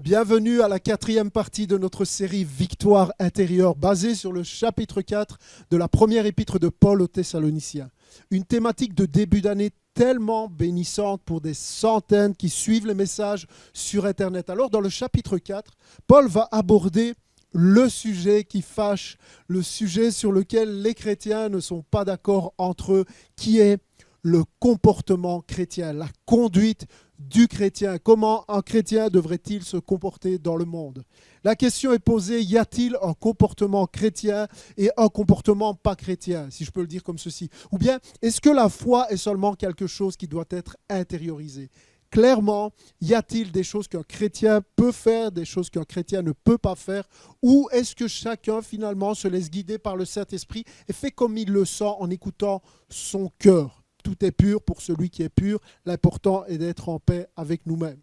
Bienvenue à la quatrième partie de notre série Victoire intérieure, basée sur le chapitre 4 de la première épître de Paul aux Thessaloniciens. Une thématique de début d'année tellement bénissante pour des centaines qui suivent les messages sur Internet. Alors dans le chapitre 4, Paul va aborder le sujet qui fâche, le sujet sur lequel les chrétiens ne sont pas d'accord entre eux, qui est le comportement chrétien, la conduite du chrétien. Comment un chrétien devrait-il se comporter dans le monde? La question est posée, y a-t-il un comportement chrétien et un comportement pas chrétien, si je peux le dire comme ceci? Ou bien, est-ce que la foi est seulement quelque chose qui doit être intériorisé? Clairement, y a-t-il des choses qu'un chrétien peut faire, des choses qu'un chrétien ne peut pas faire? Ou est-ce que chacun finalement se laisse guider par le Saint-Esprit et fait comme il le sent en écoutant son cœur? Tout est pur pour celui qui est pur. L'important est d'être en paix avec nous-mêmes.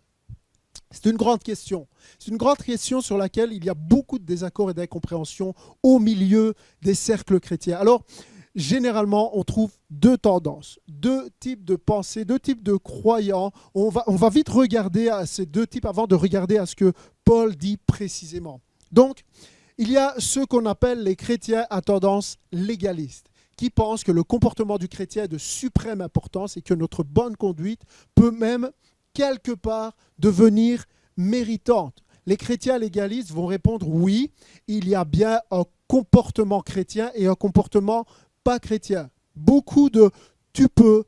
C'est une grande question. C'est une grande question sur laquelle il y a beaucoup de désaccords et d'incompréhensions au milieu des cercles chrétiens. Alors, généralement, on trouve deux tendances, deux types de pensées, deux types de croyants. On va vite regarder à ces deux types avant de regarder à ce que Paul dit précisément. Donc, il y a ceux qu'on appelle les chrétiens à tendance légaliste, qui pensent que le comportement du chrétien est de suprême importance et que notre bonne conduite peut même, quelque part, devenir méritante. Les chrétiens légalistes vont répondre oui, il y a bien un comportement chrétien et un comportement pas chrétien. Beaucoup de tu peux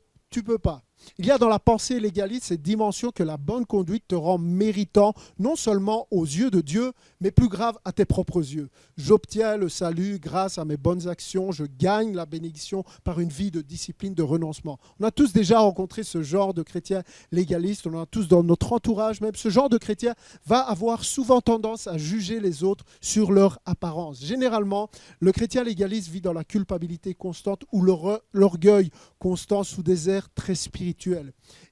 pas. Il y a dans la pensée légaliste cette dimension que la bonne conduite te rend méritant, non seulement aux yeux de Dieu, mais plus grave à tes propres yeux. J'obtiens le salut grâce à mes bonnes actions, je gagne la bénédiction par une vie de discipline, de renoncement. On a tous déjà rencontré ce genre de chrétien légaliste, on en a tous dans notre entourage même. Ce genre de chrétien va avoir souvent tendance à juger les autres sur leur apparence. Généralement, le chrétien légaliste vit dans la culpabilité constante ou l'orgueil constant sous des airs très spirituels.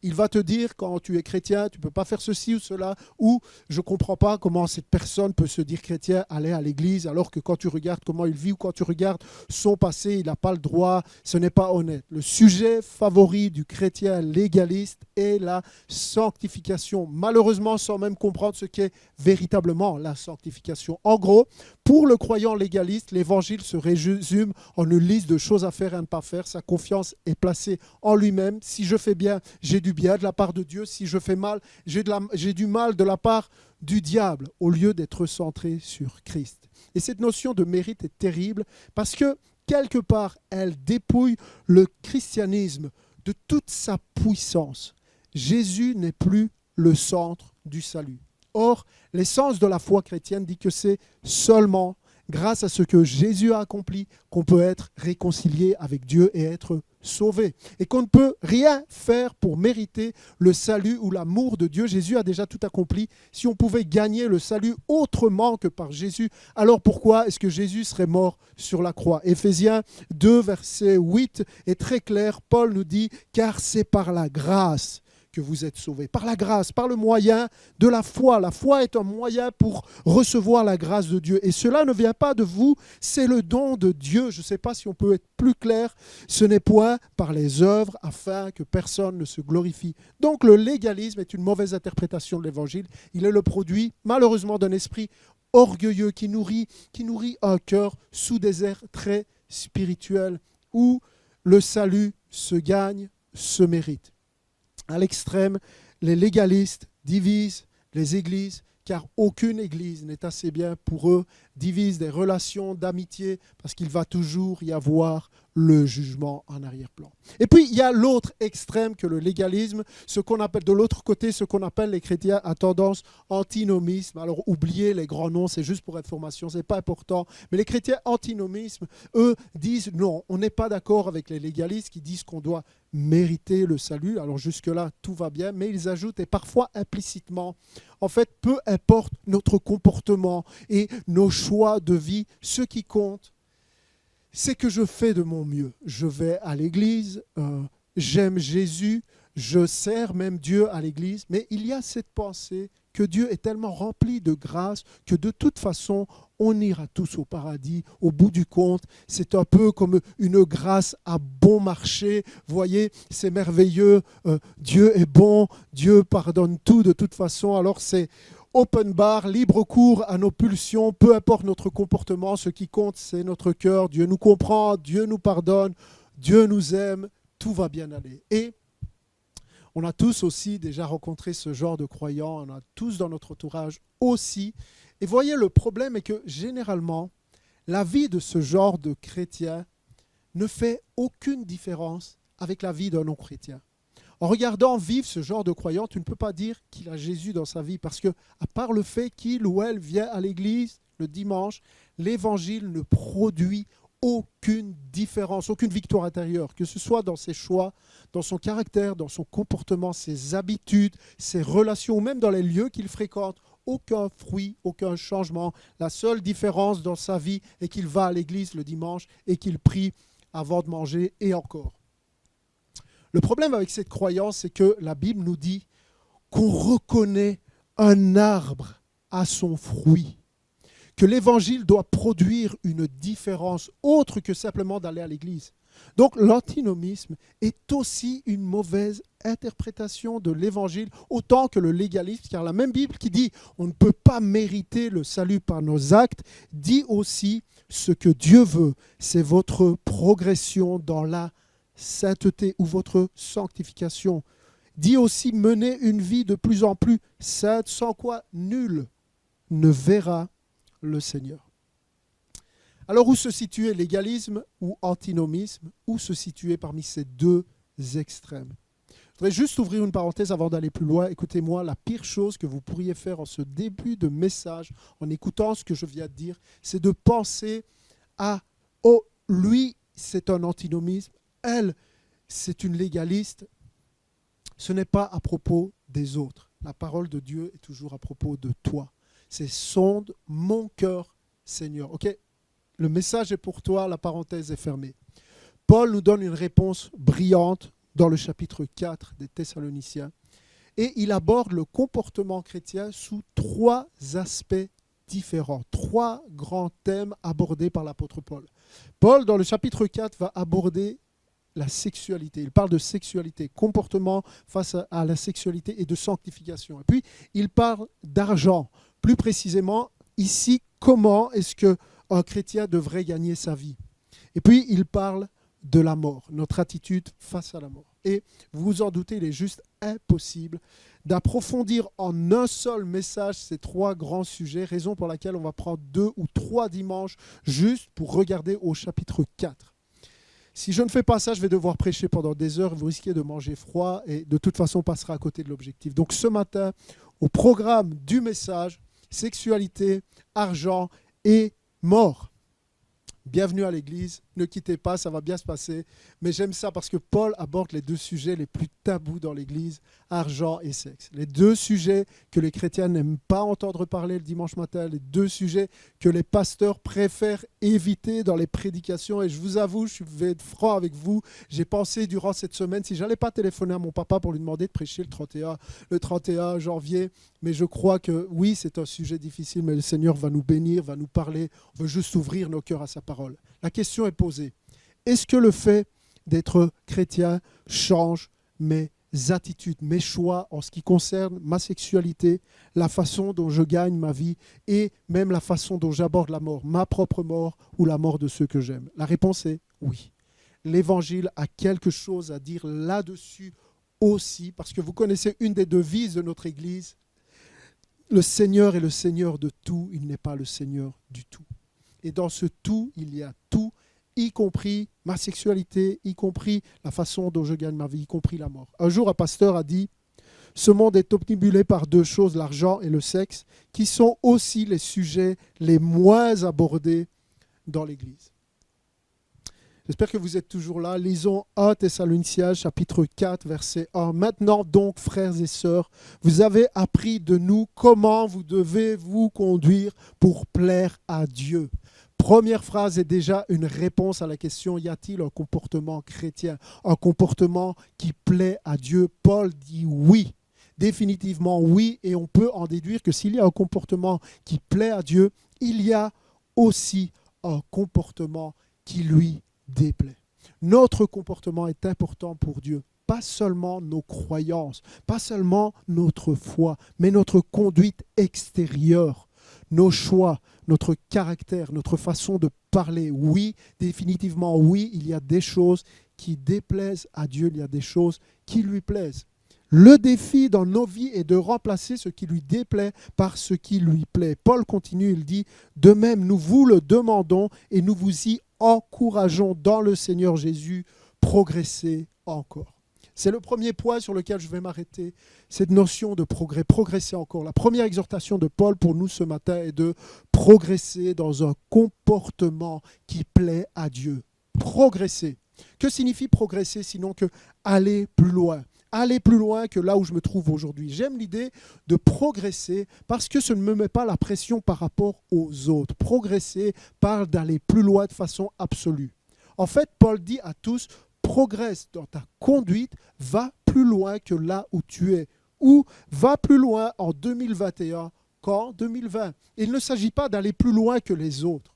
Il va te dire quand tu es chrétien, tu ne peux pas faire ceci ou cela, ou je ne comprends pas comment cette personne peut se dire chrétien, aller à l'église, alors que quand tu regardes comment il vit ou quand tu regardes son passé, il n'a pas le droit, ce n'est pas honnête. Le sujet favori du chrétien légaliste est la sanctification, malheureusement sans même comprendre ce qu'est véritablement la sanctification. En gros, pour le croyant légaliste, l'évangile se résume en une liste de choses à faire et à ne pas faire. Sa confiance est placée en lui-même. Si je fais bien, j'ai du bien de la part de Dieu. Si je fais mal, j'ai du mal de la part du diable, au lieu d'être centré sur Christ. Et cette notion de mérite est terrible parce que, quelque part, elle dépouille le christianisme de toute sa puissance. Jésus n'est plus le centre du salut. Or, l'essence de la foi chrétienne dit que c'est seulement grâce à ce que Jésus a accompli qu'on peut être réconcilié avec Dieu et être sauvé. Et qu'on ne peut rien faire pour mériter le salut ou l'amour de Dieu. Jésus a déjà tout accompli. Si on pouvait gagner le salut autrement que par Jésus, alors pourquoi est-ce que Jésus serait mort sur la croix? Éphésiens 2, verset 8 est très clair. Paul nous dit « Car c'est par la grâce que vous êtes sauvés. » Par la grâce, par le moyen de la foi. La foi est un moyen pour recevoir la grâce de Dieu. Et cela ne vient pas de vous, c'est le don de Dieu. Je ne sais pas si on peut être plus clair. Ce n'est point par les œuvres afin que personne ne se glorifie. Donc le légalisme est une mauvaise interprétation de l'évangile. Il est le produit, malheureusement, d'un esprit orgueilleux qui nourrit un cœur sous des airs très spirituels où le salut se gagne, se mérite. À l'extrême, les légalistes divisent les églises, car aucune église n'est assez bien pour eux, divisent des relations d'amitié, parce qu'il va toujours y avoir le jugement en arrière-plan. Et puis, il y a l'autre extrême que le légalisme, ce qu'on appelle de l'autre côté, ce qu'on appelle les chrétiens à tendance antinomisme. Alors, oubliez les grands noms, c'est juste pour information, ce n'est pas important. Mais les chrétiens antinomisme, eux, disent non, on n'est pas d'accord avec les légalistes qui disent qu'on doit mériter le salut. Alors, jusque-là, tout va bien, mais ils ajoutent, et parfois implicitement, en fait, peu importe notre comportement et nos choix de vie, ce qui compte, c'est que je fais de mon mieux. Je vais à l'église, j'aime Jésus, je sers même Dieu à l'église, mais il y a cette pensée que Dieu est tellement rempli de grâce que de toute façon, on ira tous au paradis. Au bout du compte, c'est un peu comme une grâce à bon marché. Vous voyez, c'est merveilleux, Dieu est bon, Dieu pardonne tout de toute façon. Alors c'est open bar, libre cours à nos pulsions, peu importe notre comportement, ce qui compte, c'est notre cœur. Dieu nous comprend, Dieu nous pardonne, Dieu nous aime, tout va bien aller. Et on a tous aussi déjà rencontré ce genre de croyants, on a tous dans notre entourage aussi. Et voyez, le problème est que généralement, la vie de ce genre de chrétien ne fait aucune différence avec la vie d'un non-chrétien. En regardant vivre ce genre de croyant, tu ne peux pas dire qu'il a Jésus dans sa vie parce que, à part le fait qu'il ou elle vient à l'église le dimanche, l'évangile ne produit aucune différence, aucune victoire intérieure, que ce soit dans ses choix, dans son caractère, dans son comportement, ses habitudes, ses relations, ou même dans les lieux qu'il fréquente. Aucun fruit, aucun changement. La seule différence dans sa vie est qu'il va à l'église le dimanche et qu'il prie avant de manger et encore. Le problème avec cette croyance, c'est que la Bible nous dit qu'on reconnaît un arbre à son fruit, que l'évangile doit produire une différence autre que simplement d'aller à l'église. Donc l'antinomisme est aussi une mauvaise interprétation de l'évangile, autant que le légalisme, car la même Bible qui dit on ne peut pas mériter le salut par nos actes, dit aussi ce que Dieu veut, c'est votre progression dans la sainteté ou votre sanctification. Dit aussi mener une vie de plus en plus sainte, sans quoi nul ne verra le Seigneur. Alors où se situait légalisme ou antinomisme? Où se situait parmi ces deux extrêmes? Je voudrais juste ouvrir une parenthèse avant d'aller plus loin. Écoutez-moi, la pire chose que vous pourriez faire en ce début de message, en écoutant ce que je viens de dire, c'est de penser à « Oh, lui, c'est un antinomisme, elle, c'est une légaliste ». Ce n'est pas à propos des autres. La parole de Dieu est toujours à propos de toi. C'est « sonde mon cœur, Seigneur ». Ok, le message est pour toi, la parenthèse est fermée. Paul nous donne une réponse brillante dans le chapitre 4 des Thessaloniciens. Et il aborde le comportement chrétien sous trois aspects différents, trois grands thèmes abordés par l'apôtre Paul. Paul, dans le chapitre 4, va aborder la sexualité. Il parle de sexualité, comportement face à la sexualité et de sanctification. Et puis, il parle d'argent. Plus précisément, ici, comment est-ce qu'un chrétien devrait gagner sa vie. Et puis, il parle de la mort, notre attitude face à la mort. Et vous vous en doutez, il est juste impossible d'approfondir en un seul message ces trois grands sujets, raison pour laquelle on va prendre 2 ou 3 dimanches juste pour regarder au chapitre 4. Si je ne fais pas ça, je vais devoir prêcher pendant des heures, vous risquez de manger froid et de toute façon on passera à côté de l'objectif. Donc ce matin, au programme du message, sexualité, argent et mort. Bienvenue à l'église, ne quittez pas, ça va bien se passer. Mais j'aime ça parce que Paul aborde les deux sujets les plus tabous dans l'église, argent et sexe. Les deux sujets que les chrétiens n'aiment pas entendre parler le dimanche matin, les deux sujets que les pasteurs préfèrent éviter dans les prédications. Et je vous avoue, je vais être franc avec vous, j'ai pensé durant cette semaine, si je n'allais pas téléphoner à mon papa pour lui demander de prêcher le 31 janvier, mais je crois que oui, c'est un sujet difficile, mais le Seigneur va nous bénir, va nous parler, on veut juste ouvrir nos cœurs à sa parole. La question est posée. Est-ce que le fait d'être chrétien change mes attitudes, mes choix en ce qui concerne ma sexualité, la façon dont je gagne ma vie et même la façon dont j'aborde la mort, ma propre mort ou la mort de ceux que j'aime? La réponse est oui. L'Évangile a quelque chose à dire là-dessus aussi, parce que vous connaissez une des devises de notre Église. Le Seigneur est le Seigneur de tout, il n'est pas le Seigneur du tout. Et dans ce tout, il y a tout, y compris ma sexualité, y compris la façon dont je gagne ma vie, y compris la mort. Un jour, un pasteur a dit « Ce monde est omnibulé par deux choses, l'argent et le sexe, qui sont aussi les sujets les moins abordés dans l'Église. » J'espère que vous êtes toujours là. Lisons 1 Thessaloniciens, chapitre 4, verset 1. « Maintenant donc, frères et sœurs, vous avez appris de nous comment vous devez vous conduire pour plaire à Dieu. » Première phrase est déjà une réponse à la question, y a-t-il un comportement chrétien, un comportement qui plaît à Dieu? Paul dit oui, définitivement oui, et on peut en déduire que s'il y a un comportement qui plaît à Dieu, il y a aussi un comportement qui lui déplaît. Notre comportement est important pour Dieu. pas seulement nos croyances, pas seulement notre foi, mais notre conduite extérieure, nos choix, notre caractère, notre façon de parler. Oui, définitivement, oui, il y a des choses qui déplaisent à Dieu, il y a des choses qui lui plaisent. Le défi dans nos vies est de remplacer ce qui lui déplaît par ce qui lui plaît. Paul continue, il dit, « De même, nous vous le demandons et nous vous y encourageons dans le Seigneur Jésus, progressez encore. » C'est le premier point sur lequel je vais m'arrêter, cette notion de progrès, progresser encore. La première exhortation de Paul pour nous ce matin est de progresser dans un comportement qui plaît à Dieu. Progresser. Que signifie progresser sinon que aller plus loin? Aller plus loin que là où je me trouve aujourd'hui. J'aime l'idée de progresser parce que ça ne me met pas la pression par rapport aux autres. Progresser parle d'aller plus loin de façon absolue. En fait, Paul dit à tous, progresse dans ta conduite, va plus loin que là où tu es. Ou va plus loin en 2021 qu'en 2020. Il ne s'agit pas d'aller plus loin que les autres.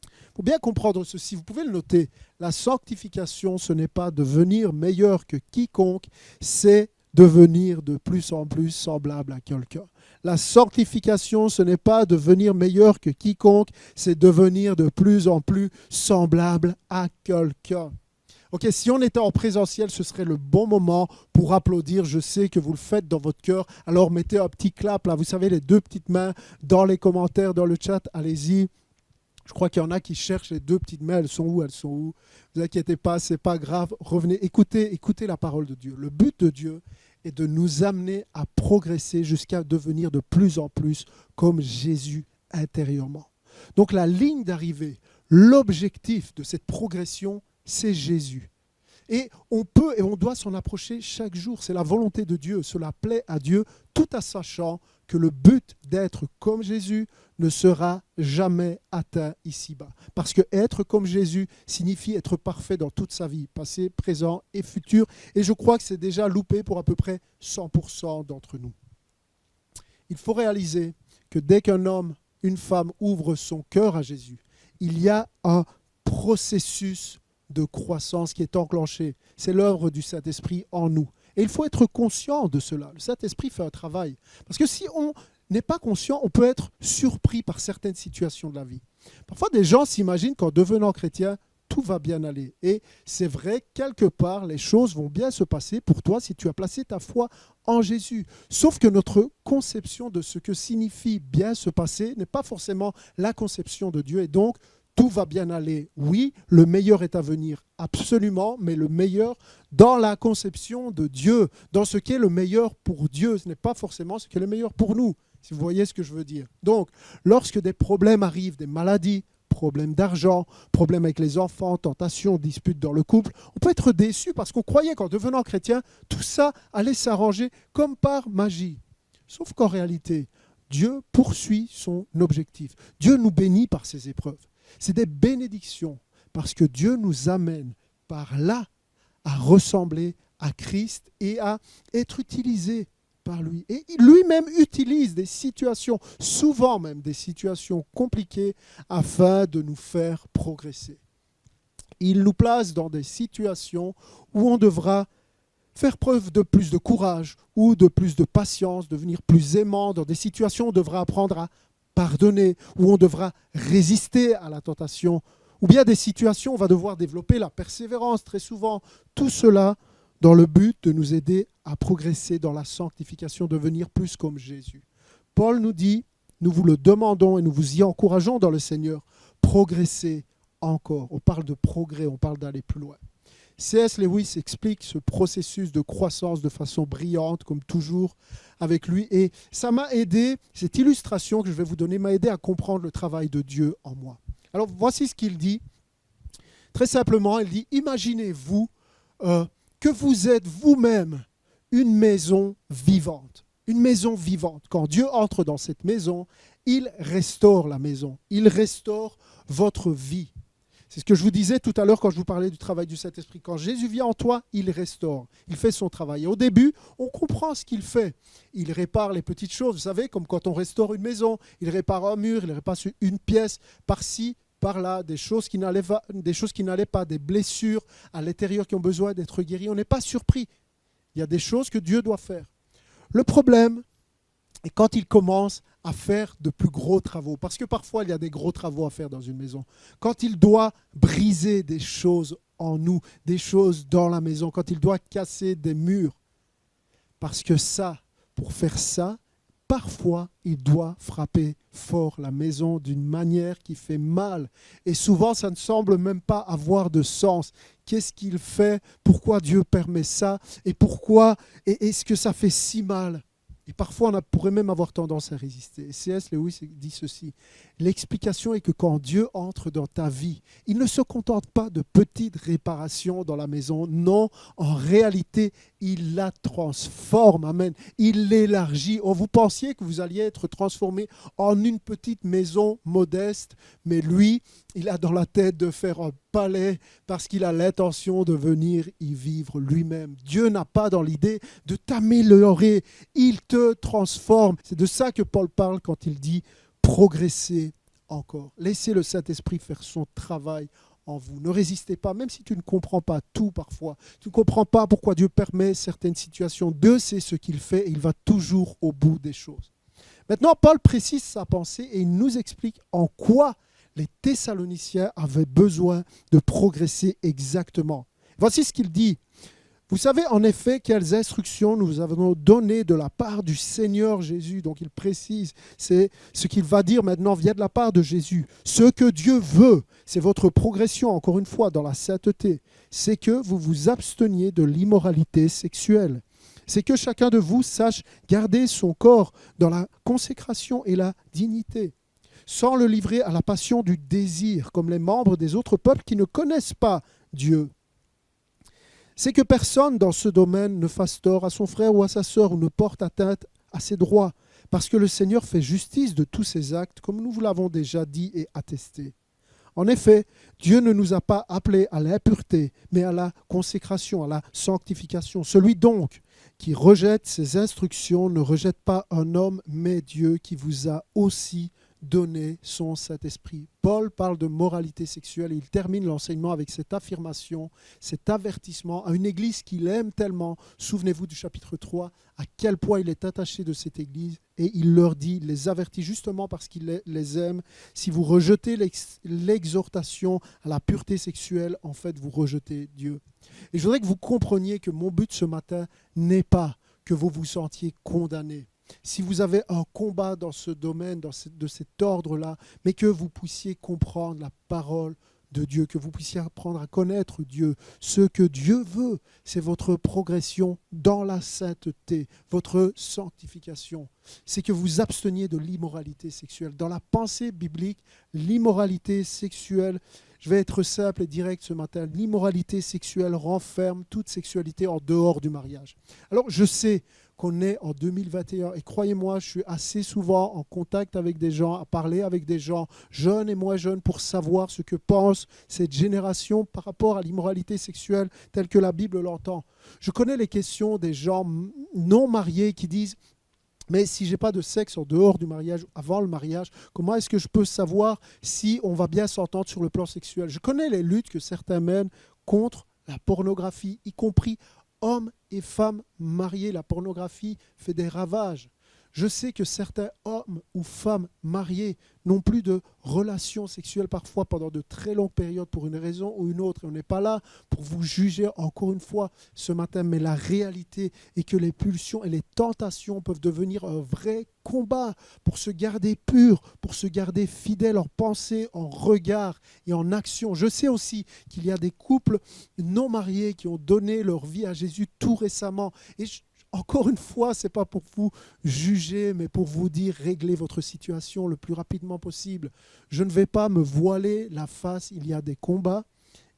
Il faut bien comprendre ceci, vous pouvez le noter, la sanctification, ce n'est pas devenir meilleur que quiconque, c'est devenir de plus en plus semblable à quelqu'un. La sanctification, ce n'est pas devenir meilleur que quiconque, c'est devenir de plus en plus semblable à quelqu'un. Ok, si on était en présentiel, ce serait le bon moment pour applaudir. Je sais que vous le faites dans votre cœur, alors mettez un petit clap là, vous savez, les deux petites mains dans les commentaires, dans le chat, allez-y. Je crois qu'il y en a qui cherchent les deux petites mains. Elles sont où? Elles sont où? Ne vous inquiétez pas, ce n'est pas grave. Revenez, écoutez la parole de Dieu. Le but de Dieu est de nous amener à progresser jusqu'à devenir de plus en plus comme Jésus intérieurement. Donc la ligne d'arrivée, l'objectif de cette progression, c'est Jésus. Et on peut et on doit s'en approcher chaque jour. C'est la volonté de Dieu. Cela plaît à Dieu, tout en sachant que le but d'être comme Jésus ne sera jamais atteint ici-bas. Parce que être comme Jésus signifie être parfait dans toute sa vie, passé, présent et futur. Et je crois que c'est déjà loupé pour à peu près 100% d'entre nous. Il faut réaliser que dès qu'un homme, une femme ouvre son cœur à Jésus, il y a un processus de croissance qui est enclenché. C'est l'œuvre du Saint-Esprit en nous. Et il faut être conscient de cela. Le Saint-Esprit fait un travail. Parce que si on n'est pas conscient, on peut être surpris par certaines situations de la vie. Parfois, des gens s'imaginent qu'en devenant chrétien, tout va bien aller. Et c'est vrai, quelque part, les choses vont bien se passer pour toi si tu as placé ta foi en Jésus. Sauf que notre conception de ce que signifie bien se passer n'est pas forcément la conception de Dieu. Et donc, tout va bien aller. Oui, le meilleur est à venir, absolument, mais le meilleur dans la conception de Dieu, dans ce qui est le meilleur pour Dieu. Ce n'est pas forcément ce qui est le meilleur pour nous, si vous voyez ce que je veux dire. Donc, lorsque des problèmes arrivent, des maladies, problèmes d'argent, problèmes avec les enfants, tentations, disputes dans le couple, on peut être déçu parce qu'on croyait qu'en devenant chrétien, tout ça allait s'arranger comme par magie. Sauf qu'en réalité, Dieu poursuit son objectif. Dieu nous bénit par ces épreuves. C'est des bénédictions parce que Dieu nous amène par là à ressembler à Christ et à être utilisé par lui. Et lui-même utilise des situations, souvent même des situations compliquées, afin de nous faire progresser. Il nous place dans des situations où on devra faire preuve de plus de courage ou de plus de patience, devenir plus aimant. Dans des situations où on devra apprendre à pardonner, où on devra résister à la tentation, ou bien des situations où on va devoir développer la persévérance très souvent. Tout cela dans le but de nous aider à progresser dans la sanctification, devenir plus comme Jésus. Paul nous dit, nous vous le demandons et nous vous y encourageons dans le Seigneur, progressez encore. On parle de progrès, on parle d'aller plus loin. C.S. Lewis explique ce processus de croissance de façon brillante, comme toujours, avec lui. Et ça m'a aidé, cette illustration que je vais vous donner, m'a aidé à comprendre le travail de Dieu en moi. Alors, voici ce qu'il dit. Très simplement, il dit, imaginez-vous que vous êtes vous-même une maison vivante. Une maison vivante. Quand Dieu entre dans cette maison, il restaure la maison. Il restaure votre vie. C'est ce que je vous disais tout à l'heure quand je vous parlais du travail du Saint-Esprit. Quand Jésus vient en toi, il restaure, il fait son travail. Et au début, on comprend ce qu'il fait. Il répare les petites choses, vous savez, comme quand on restaure une maison, il répare un mur, il répare une pièce par-ci, par là, des choses qui n'allaient pas, des blessures à l'intérieur qui ont besoin d'être guéries. On n'est pas surpris. Il y a des choses que Dieu doit faire. Le problème est quand il commence à faire de plus gros travaux, parce que parfois il y a des gros travaux à faire dans une maison. Quand il doit briser des choses en nous, des choses dans la maison, quand il doit casser des murs, parce que ça, pour faire ça, parfois, il doit frapper fort la maison d'une manière qui fait mal. Et souvent, ça ne semble même pas avoir de sens. Qu'est-ce qu'il fait? Pourquoi Dieu permet ça? Et pourquoi est-ce que ça fait si mal? Et parfois, on pourrait même avoir tendance à résister. Et C.S. Lewis dit ceci: l'explication est que quand Dieu entre dans ta vie, il ne se contente pas de petites réparations dans la maison. Non, en réalité, il la transforme. Amen. Il l'élargit. Oh, vous pensiez que vous alliez être transformé en une petite maison modeste, mais lui, il a dans la tête de faire un palais parce qu'il a l'intention de venir y vivre lui-même. Dieu n'a pas dans l'idée de t'améliorer, il te transforme. C'est de ça que Paul parle quand il dit progresser encore. Laissez le Saint-Esprit faire son travail en vous. Ne résistez pas, même si tu ne comprends pas tout parfois. Tu ne comprends pas pourquoi Dieu permet certaines situations. Dieu sait ce qu'il fait et il va toujours au bout des choses. Maintenant, Paul précise sa pensée et il nous explique en quoi les Thessaloniciens avaient besoin de progresser exactement. Voici ce qu'il dit. Vous savez en effet quelles instructions nous avons données de la part du Seigneur Jésus. Donc il précise, c'est ce qu'il va dire maintenant vient de la part de Jésus. Ce que Dieu veut, c'est votre progression, encore une fois, dans la sainteté. C'est que vous vous absteniez de l'immoralité sexuelle. C'est que chacun de vous sache garder son corps dans la consécration et la dignité, sans le livrer à la passion du désir, comme les membres des autres peuples qui ne connaissent pas Dieu. C'est que personne dans ce domaine ne fasse tort à son frère ou à sa sœur ou ne porte atteinte à ses droits, parce que le Seigneur fait justice de tous ses actes, comme nous vous l'avons déjà dit et attesté. En effet, Dieu ne nous a pas appelés à l'impureté, mais à la consécration, à la sanctification. Celui donc qui rejette ses instructions ne rejette pas un homme, mais Dieu qui vous a aussi donner son Saint-Esprit. Paul parle de moralité sexuelle et il termine l'enseignement avec cette affirmation, cet avertissement à une église qu'il aime tellement. Souvenez-vous du chapitre 3, à quel point il est attaché de cette église et il leur dit, il les avertit justement parce qu'il les aime. Si vous rejetez l'exhortation à la pureté sexuelle, en fait, vous rejetez Dieu. Et je voudrais que vous compreniez que mon but ce matin n'est pas que vous vous sentiez condamné. Si vous avez un combat dans ce domaine, de cet ordre-là, mais que vous puissiez comprendre la parole de Dieu, que vous puissiez apprendre à connaître Dieu. Ce que Dieu veut, c'est votre progression dans la sainteté, votre sanctification. C'est que vous absteniez de l'immoralité sexuelle. Dans la pensée biblique, l'immoralité sexuelle, je vais être simple et direct ce matin, l'immoralité sexuelle renferme toute sexualité en dehors du mariage. Alors je sais qu'on est en 2021 et croyez-moi, je suis assez souvent en contact avec des gens, à parler avec des gens jeunes et moins jeunes pour savoir ce que pense cette génération par rapport à l'immoralité sexuelle telle que la Bible l'entend. Je connais les questions des gens non mariés qui disent « Mais si je n'ai pas de sexe en dehors du mariage, avant le mariage, comment est-ce que je peux savoir si on va bien s'entendre sur le plan sexuel ?» Je connais les luttes que certains mènent contre la pornographie, y compris hommes et femmes mariés. La pornographie fait des ravages. Je sais que certains hommes ou femmes mariés n'ont plus de relations sexuelles parfois pendant de très longues périodes pour une raison ou une autre. Et on n'est pas là pour vous juger encore une fois ce matin, mais la réalité est que les pulsions et les tentations peuvent devenir un vrai combat pour se garder pur, pour se garder fidèle en pensée, en regard et en action. Je sais aussi qu'il y a des couples non mariés qui ont donné leur vie à Jésus tout récemment. Et encore une fois, ce n'est pas pour vous juger, mais pour vous dire, réglez votre situation le plus rapidement possible. Je ne vais pas me voiler la face. Il y a des combats,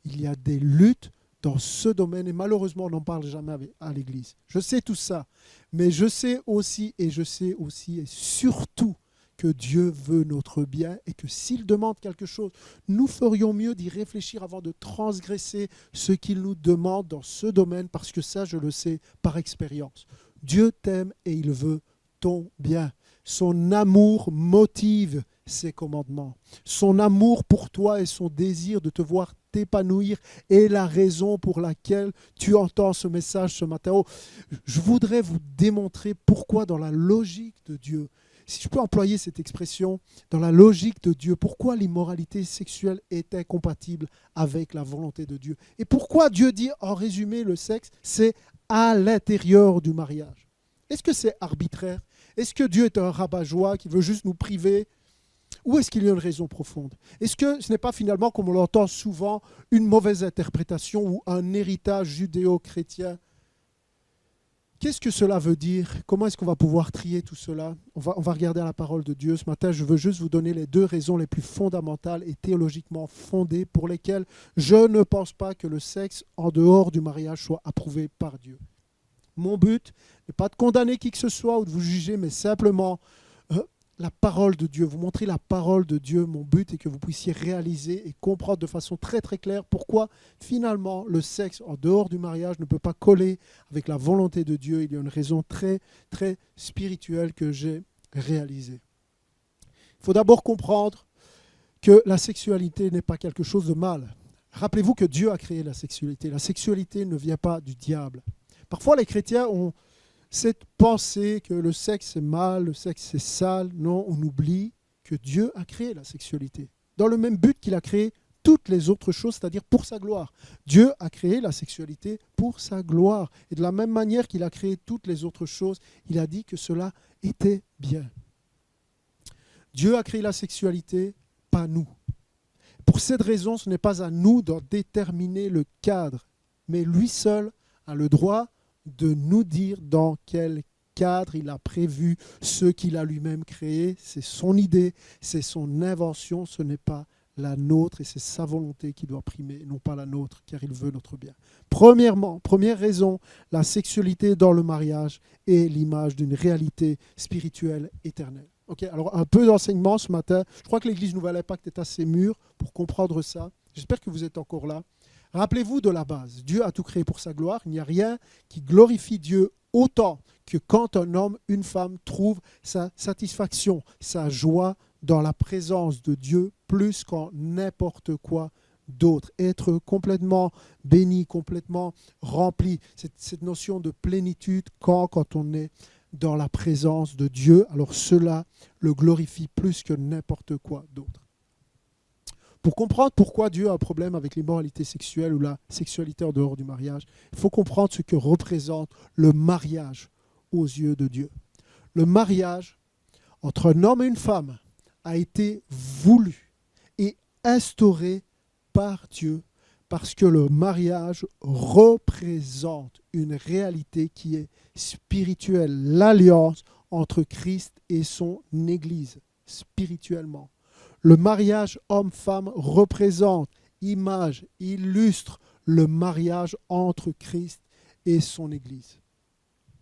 il y a des luttes dans ce domaine, et malheureusement, on n'en parle jamais à l'Église. Je sais tout ça, mais je sais aussi et surtout que Dieu veut notre bien et que s'il demande quelque chose, nous ferions mieux d'y réfléchir avant de transgresser ce qu'il nous demande dans ce domaine, parce que ça, je le sais par expérience. Dieu t'aime et il veut ton bien. Son amour motive ses commandements. Son amour pour toi et son désir de te voir t'épanouir est la raison pour laquelle tu entends ce message ce matin. Oh, je voudrais vous démontrer pourquoi dans la logique de Dieu, si je peux employer cette expression, dans la logique de Dieu, pourquoi l'immoralité sexuelle est incompatible avec la volonté de Dieu. Et pourquoi Dieu dit, en résumé, le sexe, c'est à l'intérieur du mariage. Est-ce que c'est arbitraire? Est-ce que Dieu est un rabat-joie qui veut juste nous priver? Ou est-ce qu'il y a une raison profonde? Est-ce que ce n'est pas finalement, comme on l'entend souvent, une mauvaise interprétation ou un héritage judéo-chrétien? Qu'est-ce que cela veut dire? Comment est-ce qu'on va pouvoir trier tout cela? On va regarder à la parole de Dieu. Ce matin, je veux juste vous donner les deux raisons les plus fondamentales et théologiquement fondées pour lesquelles je ne pense pas que le sexe en dehors du mariage soit approuvé par Dieu. Mon but n'est pas de condamner qui que ce soit ou de vous juger, mais simplement la parole de Dieu, vous montrer la parole de Dieu. Mon but est que vous puissiez réaliser et comprendre de façon très très claire pourquoi finalement le sexe en dehors du mariage ne peut pas coller avec la volonté de Dieu. Il y a une raison très très spirituelle que j'ai réalisée. Il faut d'abord comprendre que la sexualité n'est pas quelque chose de mal. Rappelez-vous que Dieu a créé la sexualité. La sexualité ne vient pas du diable. Parfois les chrétiens ont cette pensée que le sexe est mal, le sexe est sale. Non, on oublie que Dieu a créé la sexualité dans le même but qu'il a créé toutes les autres choses, c'est-à-dire pour sa gloire. Dieu a créé la sexualité pour sa gloire. Et de la même manière qu'il a créé toutes les autres choses, il a dit que cela était bien. Dieu a créé la sexualité, pas nous. Pour cette raison, ce n'est pas à nous d'en déterminer le cadre, mais lui seul a le droit de nous dire dans quel cadre il a prévu ce qu'il a lui-même créé. C'est son idée, c'est son invention, ce n'est pas la nôtre et c'est sa volonté qui doit primer, non pas la nôtre, car il veut notre bien. Premièrement, première raison, la sexualité dans le mariage est l'image d'une réalité spirituelle éternelle. Okay, alors un peu d'enseignement ce matin. Je crois que l'Église Nouvel Impact est assez mûre pour comprendre ça. J'espère que vous êtes encore là. Rappelez-vous de la base. Dieu a tout créé pour sa gloire. Il n'y a rien qui glorifie Dieu autant que quand un homme, une femme trouve sa satisfaction, sa joie dans la présence de Dieu plus qu'en n'importe quoi d'autre. Être complètement béni, complètement rempli. Cette notion de plénitude quand on est dans la présence de Dieu, alors cela le glorifie plus que n'importe quoi d'autre. Pour comprendre pourquoi Dieu a un problème avec l'immoralité sexuelle ou la sexualité en dehors du mariage, il faut comprendre ce que représente le mariage aux yeux de Dieu. Le mariage entre un homme et une femme a été voulu et instauré par Dieu parce que le mariage représente une réalité qui est spirituelle, l'alliance entre Christ et son Église, spirituellement. Le mariage homme-femme représente, image, illustre le mariage entre Christ et son Église.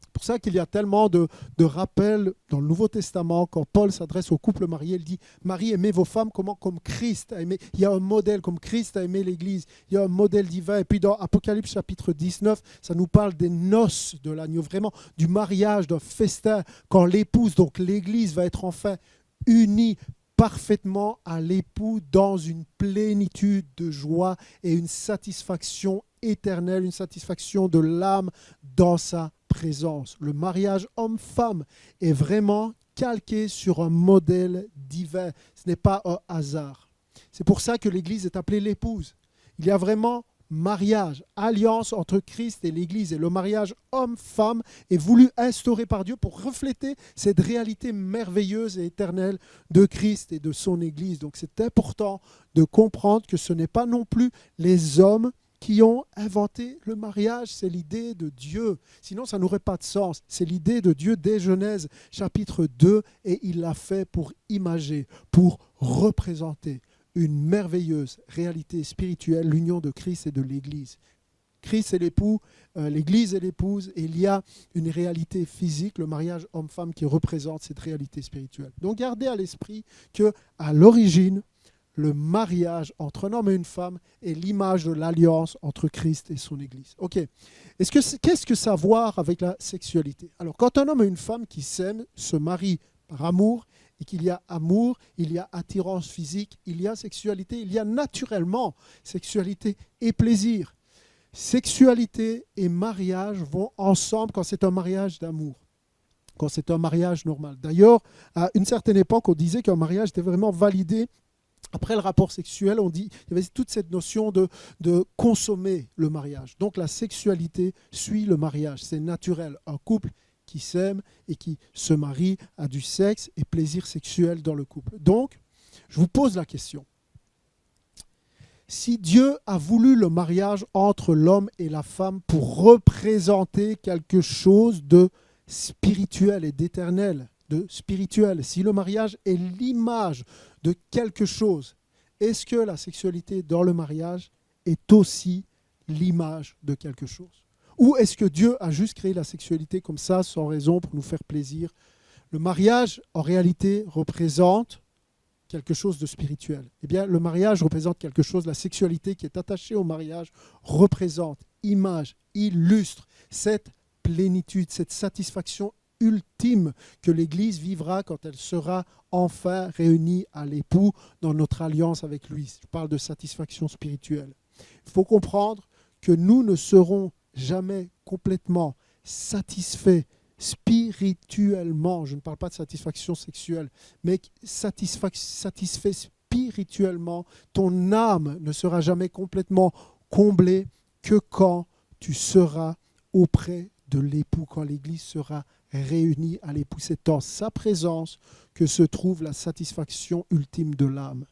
C'est pour ça qu'il y a tellement de rappels dans le Nouveau Testament. Quand Paul s'adresse aux couples mariés, il dit « Marie, aimez vos femmes comme Christ a aimé ». Il y a un modèle, comme Christ a aimé l'Église. Il y a un modèle divin. Et puis dans Apocalypse chapitre 19, ça nous parle des noces de l'agneau, vraiment du mariage, d'un festin, quand l'épouse, donc l'Église, va être enfin unie parfaitement à l'époux dans une plénitude de joie et une satisfaction éternelle, une satisfaction de l'âme dans sa présence. Le mariage homme-femme est vraiment calqué sur un modèle divin. Ce n'est pas un hasard. C'est pour ça que l'Église est appelée l'épouse. Il y a vraiment mariage, alliance entre Christ et l'Église. Et le mariage homme-femme est voulu instaurer par Dieu pour refléter cette réalité merveilleuse et éternelle de Christ et de son Église. Donc c'est important de comprendre que ce n'est pas non plus les hommes qui ont inventé le mariage, c'est l'idée de Dieu. Sinon, ça n'aurait pas de sens. C'est l'idée de Dieu dès Genèse chapitre 2 et il l'a fait pour imager, pour représenter une merveilleuse réalité spirituelle, l'union de Christ et de l'Église. Christ est l'époux, l'Église est l'épouse, et il y a une réalité physique, le mariage homme-femme, qui représente cette réalité spirituelle. Donc gardez à l'esprit qu'à l'origine, le mariage entre un homme et une femme est l'image de l'alliance entre Christ et son Église. Ok. Qu'est-ce que ça a à voir avec la sexualité? Alors, quand un homme et une femme qui s'aiment se marient par amour et qu'il y a amour, il y a attirance physique, il y a sexualité, il y a naturellement sexualité et plaisir. Sexualité et mariage vont ensemble quand c'est un mariage d'amour, quand c'est un mariage normal. D'ailleurs, à une certaine époque, on disait qu'un mariage était vraiment validé après le rapport sexuel. Il y avait toute cette notion de consommer le mariage. Donc la sexualité suit le mariage, c'est naturel. Un couple qui s'aime et qui se marie a du sexe et plaisir sexuel dans le couple. Donc, je vous pose la question. Si Dieu a voulu le mariage entre l'homme et la femme pour représenter quelque chose de spirituel et d'éternel, de spirituel, si le mariage est l'image de quelque chose, est-ce que la sexualité dans le mariage est aussi l'image de quelque chose? Ou est-ce que Dieu a juste créé la sexualité comme ça, sans raison, pour nous faire plaisir? Le mariage, en réalité, représente quelque chose de spirituel. Eh bien, le mariage représente quelque chose, la sexualité qui est attachée au mariage représente, image, illustre cette plénitude, cette satisfaction ultime que l'Église vivra quand elle sera enfin réunie à l'époux dans notre alliance avec lui. Je parle de satisfaction spirituelle. Il faut comprendre que nous ne serons jamais complètement satisfaits spirituellement. Je ne parle pas de satisfaction sexuelle, mais satisfait spirituellement. Ton âme ne sera jamais complètement comblée que quand tu seras auprès de l'époux, quand l'Église sera réunie à l'époux. C'est en sa présence que se trouve la satisfaction ultime de l'âme.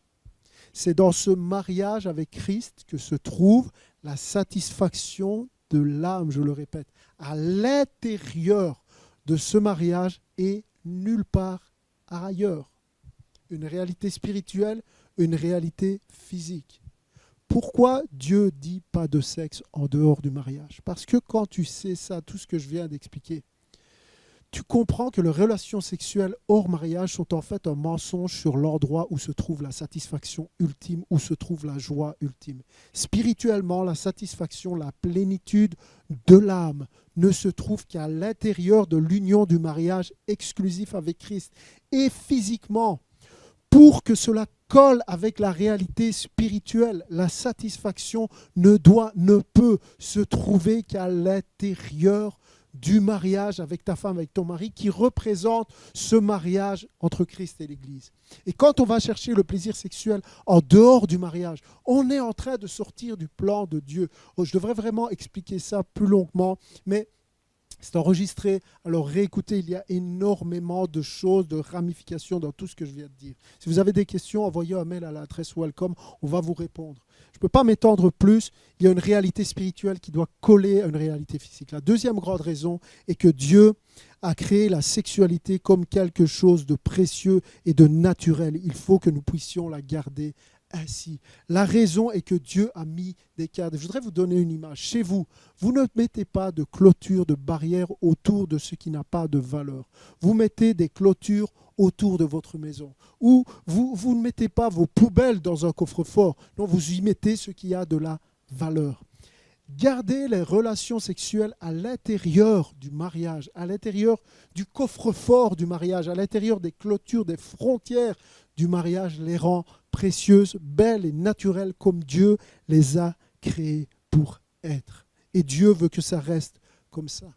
C'est dans ce mariage avec Christ que se trouve la satisfaction de l'âme, je le répète, à l'intérieur de ce mariage et nulle part ailleurs. Une réalité spirituelle, une réalité physique. Pourquoi Dieu dit pas de sexe en dehors du mariage? Parce que quand tu sais ça, tout ce que je viens d'expliquer, tu comprends que les relations sexuelles hors mariage sont en fait un mensonge sur l'endroit où se trouve la satisfaction ultime, où se trouve la joie ultime. Spirituellement, la satisfaction, la plénitude de l'âme ne se trouve qu'à l'intérieur de l'union du mariage exclusif avec Christ. Et physiquement, pour que cela colle avec la réalité spirituelle, la satisfaction ne peut se trouver qu'à l'intérieur du mariage avec ta femme, avec ton mari, qui représente ce mariage entre Christ et l'Église. Et quand on va chercher le plaisir sexuel en dehors du mariage, on est en train de sortir du plan de Dieu. Oh, je devrais vraiment expliquer ça plus longuement, mais c'est enregistré, alors réécoutez, il y a énormément de choses, de ramifications dans tout ce que je viens de dire. Si vous avez des questions, envoyez un mail à l'adresse welcome, on va vous répondre. Je ne peux pas m'étendre plus, il y a une réalité spirituelle qui doit coller à une réalité physique. La deuxième grande raison est que Dieu a créé la sexualité comme quelque chose de précieux et de naturel. Il faut que nous puissions la garder ainsi. La raison est que Dieu a mis des cadres. Je voudrais vous donner une image. Chez vous, vous ne mettez pas de clôture, de barrière autour de ce qui n'a pas de valeur. Vous mettez des clôtures autour de votre maison. Ou vous ne mettez pas vos poubelles dans un coffre-fort. Non, vous y mettez ce qui a de la valeur. Gardez les relations sexuelles à l'intérieur du mariage, à l'intérieur du coffre-fort du mariage, à l'intérieur des clôtures, des frontières du mariage, les rend précieuses, belles et naturelles comme Dieu les a créées pour être. Et Dieu veut que ça reste comme ça.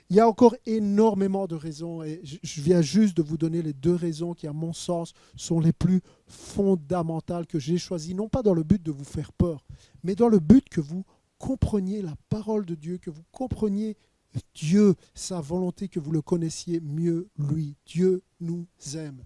Il y a encore énormément de raisons et je viens juste de vous donner les deux raisons qui, à mon sens, sont les plus fondamentales que j'ai choisies, non pas dans le but de vous faire peur, mais dans le but que vous compreniez la parole de Dieu, que vous compreniez Dieu, sa volonté, que vous le connaissiez mieux, lui. Dieu nous aime.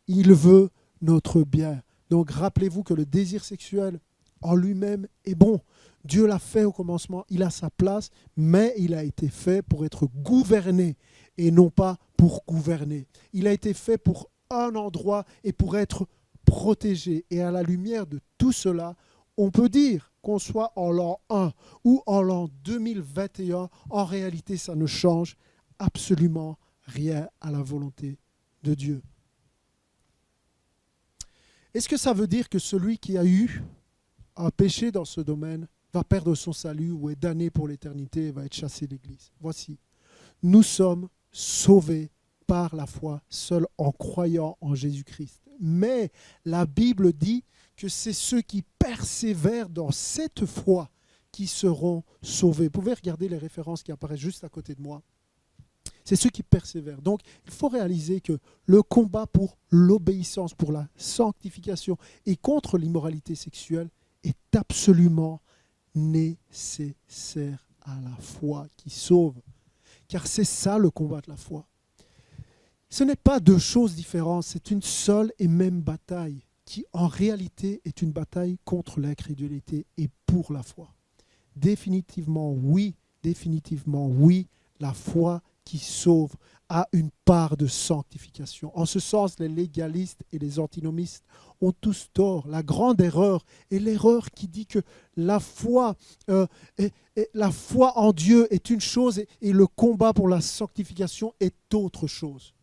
Il veut notre bien. Donc rappelez-vous que le désir sexuel en lui-même est bon. Dieu l'a fait au commencement, il a sa place, mais il a été fait pour être gouverné et non pas pour gouverner. Il a été fait pour un endroit et pour être protégé. Et à la lumière de tout cela, on peut dire qu'on soit en l'an 1 ou en l'an 2021, en réalité, ça ne change absolument rien à la volonté de Dieu. Est-ce que ça veut dire que celui qui a eu un péché dans ce domaine va perdre son salut ou est damné pour l'éternité et va être chassé de l'Église? Voici, nous sommes sauvés par la foi, seul en croyant en Jésus-Christ. Mais la Bible dit que c'est ceux qui persévèrent dans cette foi qui seront sauvés. Vous pouvez regarder les références qui apparaissent juste à côté de moi. C'est ceux qui persévèrent. Donc, il faut réaliser que le combat pour l'obéissance, pour la sanctification et contre l'immoralité sexuelle est absolument nécessaire à la foi qui sauve. Car c'est ça le combat de la foi. Ce n'est pas deux choses différentes, c'est une seule et même bataille qui en réalité est une bataille contre l'incrédulité et pour la foi. Définitivement oui, la foi qui sauve a une part de sanctification. En ce sens, les légalistes et les antinomistes ont tous tort. La grande erreur est l'erreur qui dit que la foi en Dieu est une chose et le combat pour la sanctification est autre chose.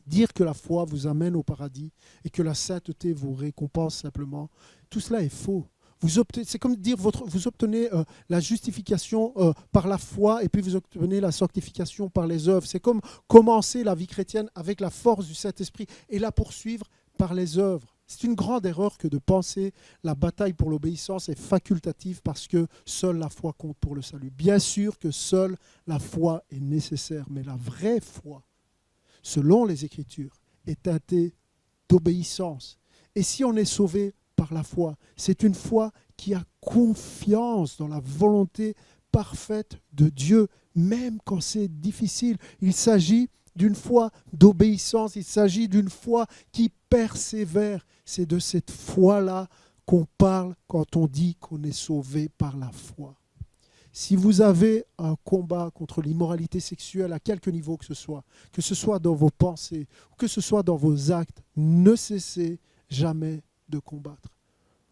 Dire que la foi vous amène au paradis et que la sainteté vous récompense simplement, tout cela est faux. C'est comme dire vous obtenez la justification par la foi et puis vous obtenez la sanctification par les œuvres. C'est comme commencer la vie chrétienne avec la force du Saint-Esprit et la poursuivre par les œuvres. C'est une grande erreur que de penser la bataille pour l'obéissance est facultative parce que seule la foi compte pour le salut. Bien sûr que seule la foi est nécessaire, mais la vraie foi, selon les Écritures, est teintée d'obéissance. Et si on est sauvé par la foi, c'est une foi qui a confiance dans la volonté parfaite de Dieu, même quand c'est difficile. Il s'agit d'une foi d'obéissance, il s'agit d'une foi qui persévère. C'est de cette foi-là qu'on parle quand on dit qu'on est sauvé par la foi. Si vous avez un combat contre l'immoralité sexuelle à quelque niveau que ce soit dans vos pensées ou que ce soit dans vos actes, ne cessez jamais de combattre.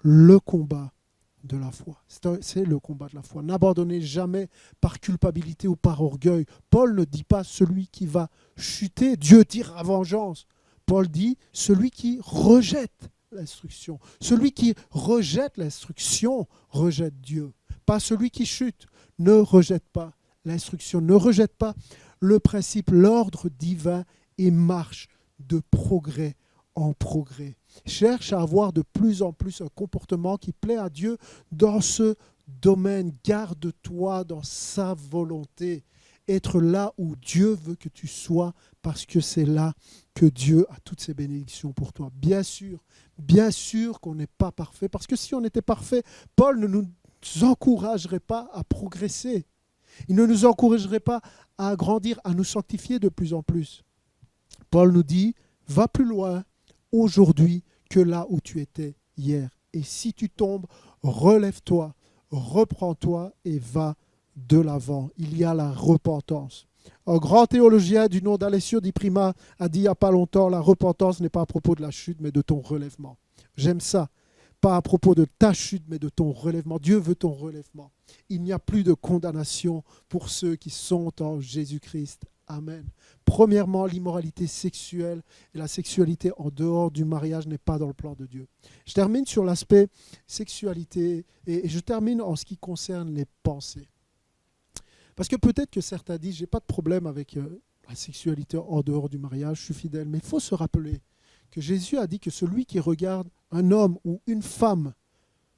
Le combat de la foi. C'est le combat de la foi. N'abandonnez jamais par culpabilité ou par orgueil. Paul ne dit pas celui qui va chuter, Dieu tirera vengeance. Paul dit celui qui rejette l'instruction. Celui qui rejette l'instruction rejette Dieu. Pas celui qui chute. Ne rejette pas l'instruction. Ne rejette pas le principe, l'ordre divin et marche de progrès en progrès. Cherche à avoir de plus en plus un comportement qui plaît à Dieu dans ce domaine. Garde-toi dans sa volonté. Être là où Dieu veut que tu sois parce que c'est là que Dieu a toutes ses bénédictions pour toi. Bien sûr qu'on n'est pas parfait parce que si on était parfait, Paul ne nous encouragerait pas à progresser. Il ne nous encouragerait pas à grandir, à nous sanctifier de plus en plus. Paul nous dit, va plus loin aujourd'hui que là où tu étais hier. Et si tu tombes, relève-toi, reprends-toi et va de l'avant. Il y a la repentance. Un grand théologien du nom d'Alessio Di Prima a dit il n'y a pas longtemps, la repentance n'est pas à propos de la chute, mais de ton relèvement. J'aime ça. Pas à propos de ta chute, mais de ton relèvement. Dieu veut ton relèvement. Il n'y a plus de condamnation pour ceux qui sont en Jésus-Christ. Amen. Premièrement, l'immoralité sexuelle et la sexualité en dehors du mariage n'est pas dans le plan de Dieu. Je termine sur l'aspect sexualité et je termine en ce qui concerne les pensées. Parce que peut-être que certains disent, je n'ai pas de problème avec la sexualité en dehors du mariage, je suis fidèle. Mais il faut se rappeler que Jésus a dit que celui qui regarde un homme ou une femme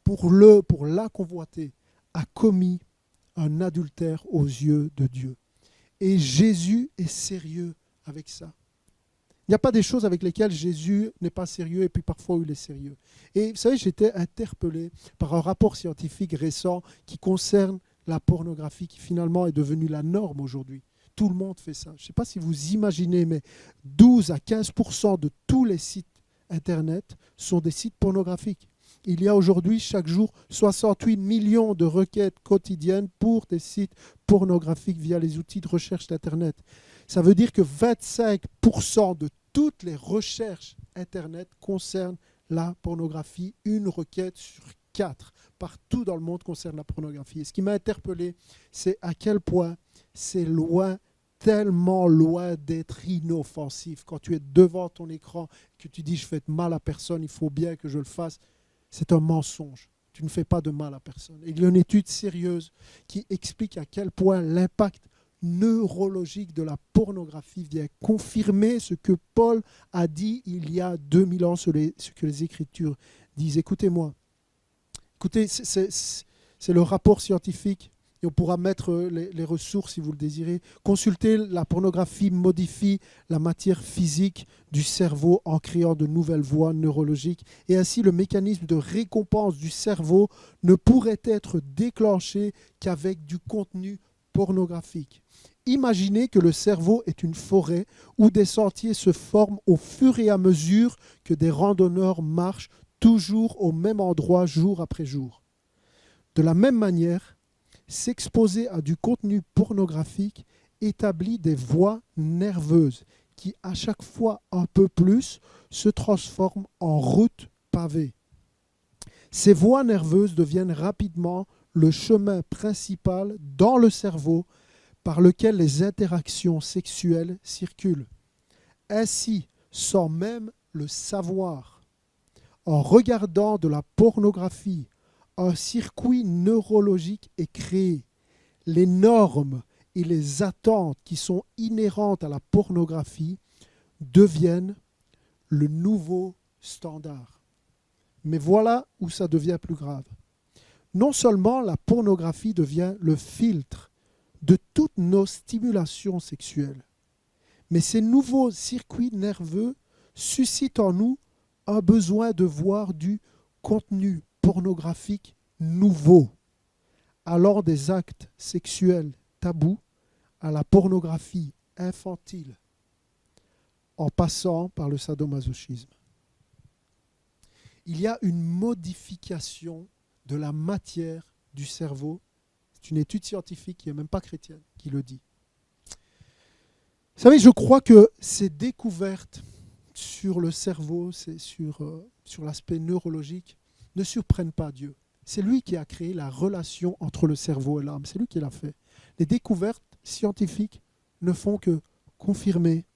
pour la convoiter a commis un adultère aux yeux de Dieu. Et Jésus est sérieux avec ça. Il n'y a pas des choses avec lesquelles Jésus n'est pas sérieux et puis parfois il est sérieux. Et vous savez, j'étais interpellé par un rapport scientifique récent qui concerne la pornographie qui finalement est devenue la norme aujourd'hui. Tout le monde fait ça. Je ne sais pas si vous imaginez, mais 12 à 15% de tous les sites Internet sont des sites pornographiques. Il y a aujourd'hui, chaque jour, 68 millions de requêtes quotidiennes pour des sites pornographiques via les outils de recherche d'Internet. Ça veut dire que 25% de toutes les recherches Internet concernent la pornographie. Une requête sur 4 partout dans le monde concerne la pornographie. Et ce qui m'a interpellé, c'est à quel point c'est loin, tellement loin d'être inoffensif. Quand tu es devant ton écran, que tu dis « je fais mal à personne, il faut bien que je le fasse », c'est un mensonge. Tu ne fais pas de mal à personne. Et il y a une étude sérieuse qui explique à quel point l'impact neurologique de la pornographie vient confirmer ce que Paul a dit il y a 2000 ans, ce que les Écritures disent. Écoutez-moi. Écoutez, c'est le rapport scientifique. Et on pourra mettre les ressources si vous le désirez. Consultez, la pornographie modifie la matière physique du cerveau en créant de nouvelles voies neurologiques. Et ainsi, le mécanisme de récompense du cerveau ne pourrait être déclenché qu'avec du contenu pornographique. Imaginez que le cerveau est une forêt où des sentiers se forment au fur et à mesure que des randonneurs marchent toujours au même endroit jour après jour. De la même manière, s'exposer à du contenu pornographique établit des voies nerveuses qui, à chaque fois un peu plus, se transforment en routes pavées. Ces voies nerveuses deviennent rapidement le chemin principal dans le cerveau par lequel les interactions sexuelles circulent. Ainsi, sans même le savoir, en regardant de la pornographie, un circuit neurologique est créé. Les normes et les attentes qui sont inhérentes à la pornographie deviennent le nouveau standard. Mais voilà où ça devient plus grave. Non seulement la pornographie devient le filtre de toutes nos stimulations sexuelles, mais ces nouveaux circuits nerveux suscitent en nous un besoin de voir du contenu pornographique nouveau, allant des actes sexuels tabous à la pornographie infantile, en passant par le sadomasochisme. Il y a une modification de la matière du cerveau. C'est une étude scientifique qui n'est même pas chrétienne qui le dit. Vous savez, je crois que ces découvertes sur le cerveau, sur l'aspect neurologique, ne surprennent pas Dieu. C'est lui qui a créé la relation entre le cerveau et l'âme. C'est lui qui l'a fait. Les découvertes scientifiques ne font que confirmer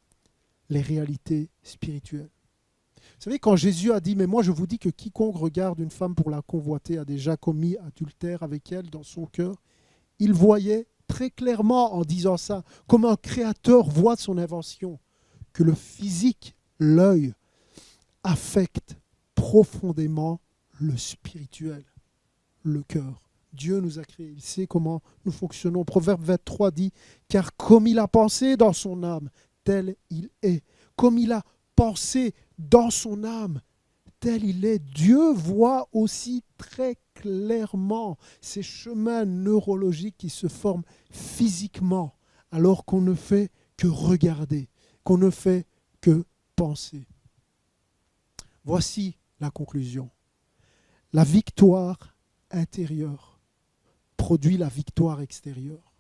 les réalités spirituelles. Vous savez, quand Jésus a dit « Mais moi je vous dis que quiconque regarde une femme pour la convoiter a déjà commis adultère avec elle dans son cœur », il voyait très clairement en disant ça, comme un créateur voit son invention, que le physique, l'œil, affecte profondément le spirituel, le cœur. Dieu nous a créés, il sait comment nous fonctionnons. Proverbe 23 dit « Car comme il a pensé dans son âme, tel il est. Comme il a pensé dans son âme, tel il est. » Dieu voit aussi très clairement ces chemins neurologiques qui se forment physiquement, alors qu'on ne fait que regarder, qu'on ne fait que penser. Voici la conclusion. La victoire intérieure produit la victoire extérieure.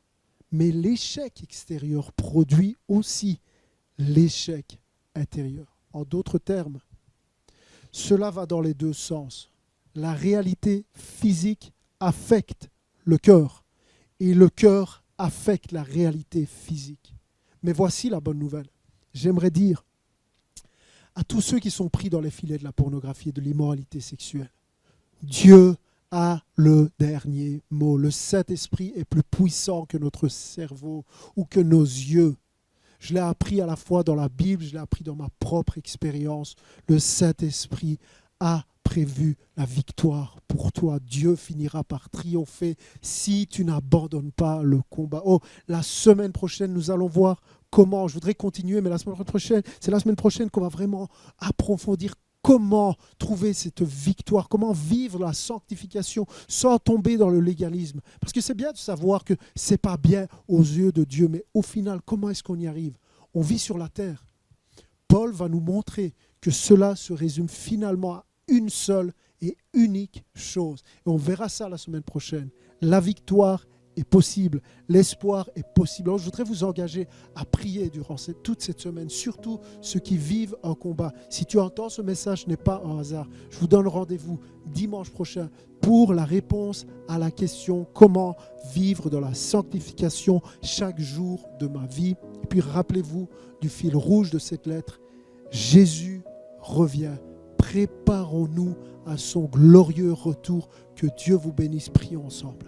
Mais l'échec extérieur produit aussi l'échec intérieur. En d'autres termes, cela va dans les deux sens. La réalité physique affecte le cœur et le cœur affecte la réalité physique. Mais voici la bonne nouvelle. J'aimerais dire à tous ceux qui sont pris dans les filets de la pornographie et de l'immoralité sexuelle, Dieu a le dernier mot. Le Saint-Esprit est plus puissant que notre cerveau ou que nos yeux. Je l'ai appris à la fois dans la Bible, je l'ai appris dans ma propre expérience. Le Saint-Esprit a prévu la victoire pour toi. Dieu finira par triompher si tu n'abandonnes pas le combat. Oh, la semaine prochaine, nous allons voir comment. Je voudrais continuer, mais c'est la semaine prochaine qu'on va vraiment approfondir comment trouver cette victoire, comment vivre la sanctification sans tomber dans le légalisme. Parce que c'est bien de savoir que ce n'est pas bien aux yeux de Dieu, mais au final, comment est-ce qu'on y arrive? On vit sur la terre. Paul va nous montrer que cela se résume finalement à une seule et unique chose. Et on verra ça la semaine prochaine. La victoire est possible, l'espoir est possible. Alors, je voudrais vous engager à prier durant toute cette semaine, surtout ceux qui vivent un combat. Si tu entends ce message, ce n'est pas un hasard. Je vous donne rendez-vous dimanche prochain pour la réponse à la question « Comment vivre dans la sanctification chaque jour de ma vie ?» Et puis rappelez-vous du fil rouge de cette lettre, Jésus revient. Préparons-nous à son glorieux retour. Que Dieu vous bénisse. Prions ensemble.